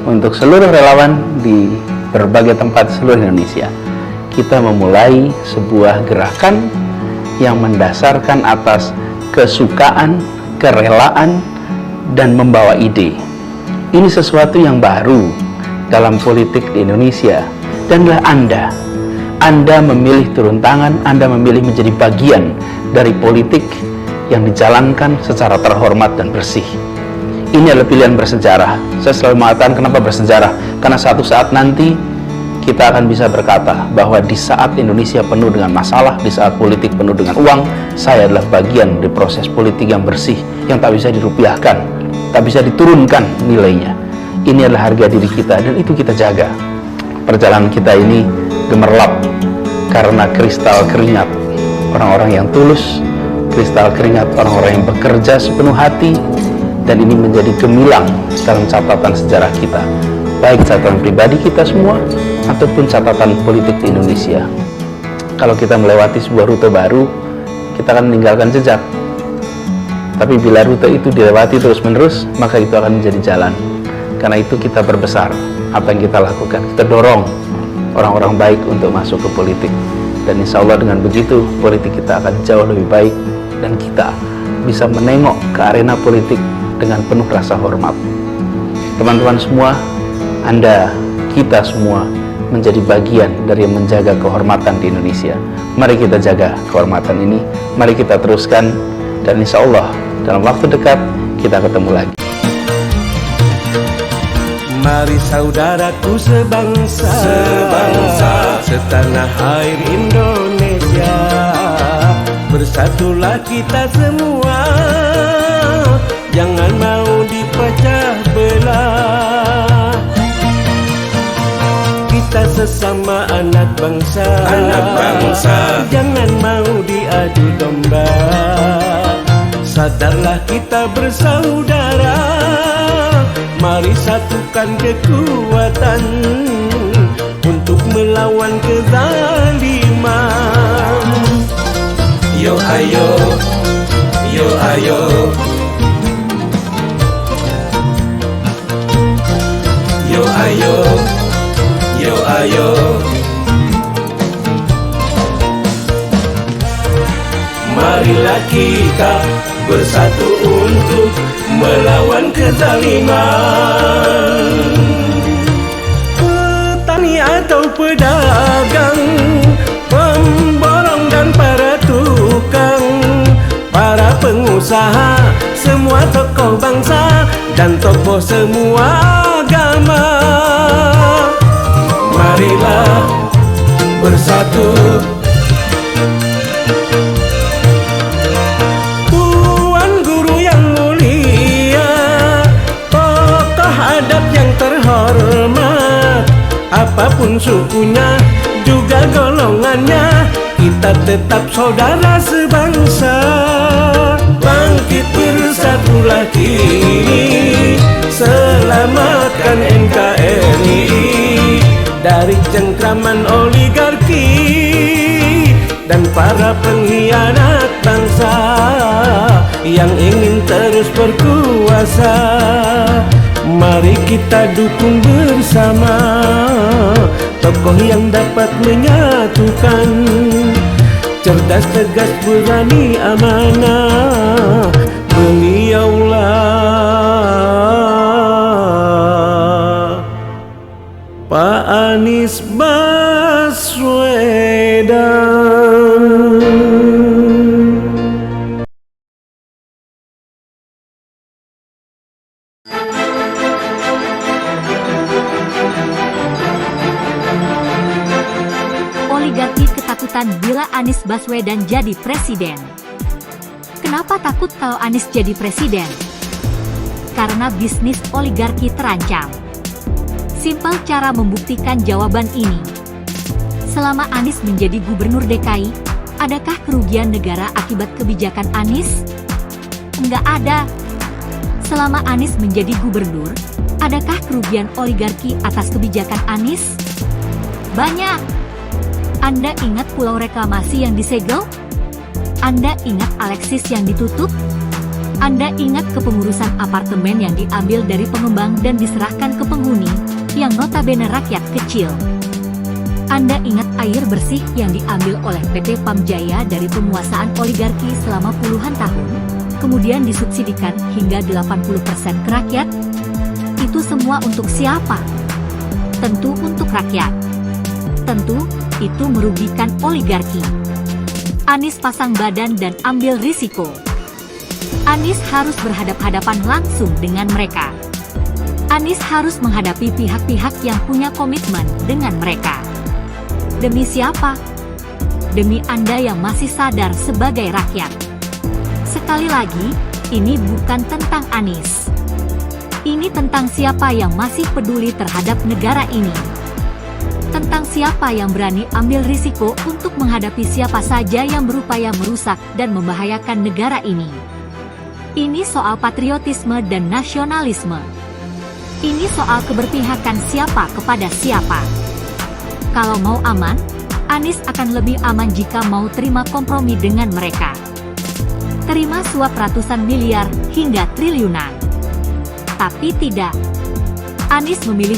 untuk seluruh relawan di berbagai tempat seluruh Indonesia. Kita memulai sebuah gerakan yang mendasarkan atas kesukaan, kerelaan, dan membawa ide. Ini sesuatu yang baru dalam politik di Indonesia. Dan Anda memilih turun tangan, Anda memilih menjadi bagian dari politik yang dijalankan secara terhormat dan bersih. Ini adalah pilihan bersejarah. Saya selalu mengatakan kenapa bersejarah, karena suatu saat nanti kita akan bisa berkata bahwa di saat Indonesia penuh dengan masalah, di saat politik penuh dengan uang, saya adalah bagian dari proses politik yang bersih, yang tak bisa dirupiahkan, tak bisa diturunkan nilainya. Ini adalah harga diri kita, dan itu kita jaga. Perjalanan kita ini gemerlap karena kristal keringat orang-orang yang tulus, kristal keringat orang-orang yang bekerja sepenuh hati, dan ini menjadi gemilang dalam catatan sejarah kita, baik catatan pribadi kita semua ataupun catatan politik di Indonesia. Kalau kita melewati sebuah rute baru, kita akan meninggalkan jejak. Tapi bila rute itu dilewati terus-menerus, maka itu akan menjadi jalan. Karena itu kita berbesar apa yang kita lakukan. Kita dorong orang-orang baik untuk masuk ke politik. Dan insya Allah dengan begitu, politik kita akan jauh lebih baik. Dan kita bisa menengok ke arena politik dengan penuh rasa hormat. Teman-teman semua, Anda, kita semua menjadi bagian dari yang menjaga kehormatan di Indonesia. Mari kita jaga kehormatan ini, mari kita teruskan, dan insya Allah dalam waktu dekat kita ketemu lagi. Mari saudaraku sebangsa, setanah air Indonesia, bersatulah kita semua, jangan mau dipecah belah. Kita sesama anak bangsa, jangan mau diadu domba. Sadarlah kita bersaudara, mari satukan kekuatan untuk melawan kezaliman. Yo ayo, yo ayo, yo ayo, yo ayo. Marilah kita bersatu untuk melawan kezaliman. Petani atau pedagang, pemborong dan para tukang, para pengusaha, semua tokoh bangsa dan tokoh semua agama, marilah bersatu. Apapun sukunya, juga golongannya, kita tetap saudara sebangsa. Bangkit bersatulah kini, selamatkan NKRI dari cengkraman oligarki dan para pengkhianat bangsa yang ingin terus berkuasa. Mari kita dukung bersama tokoh yang dapat menyatukan, cerdas, tegas, berani, amanah. Beliaulah Pak Anies Baswedan. Oligarki ketakutan bila Anies Baswedan jadi presiden. Kenapa takut kalau Anies jadi presiden? Karena bisnis oligarki terancam. Simpel cara membuktikan jawaban ini. Selama Anies menjadi gubernur DKI, adakah kerugian negara akibat kebijakan Anies? Enggak ada. Selama Anies menjadi gubernur, adakah kerugian oligarki atas kebijakan Anies? Banyak. Anda ingat pulau reklamasi yang disegel? Anda ingat Alexis yang ditutup? Anda ingat kepengurusan apartemen yang diambil dari pengembang dan diserahkan ke penghuni, yang notabene rakyat kecil. Anda ingat air bersih yang diambil oleh PT Pamjaya dari penguasaan oligarki selama puluhan tahun, kemudian disubsidikan hingga 80% ke rakyat? Itu semua untuk siapa? Tentu untuk rakyat. Tentu, itu merugikan oligarki. Anies pasang badan dan ambil risiko. Anies harus berhadap-hadapan langsung dengan mereka. Anies harus menghadapi pihak-pihak yang punya komitmen dengan mereka. Demi siapa? Demi Anda yang masih sadar sebagai rakyat. Sekali lagi, ini bukan tentang Anies. Ini tentang siapa yang masih peduli terhadap negara ini. Tentang siapa yang berani ambil risiko untuk menghadapi siapa saja yang berupaya merusak dan membahayakan negara ini. Ini soal patriotisme dan nasionalisme. Ini soal keberpihakan siapa kepada siapa. Kalau mau aman, Anies akan lebih aman jika mau terima kompromi dengan mereka. Terima suap ratusan miliar hingga triliunan. Tapi tidak. Anies memilih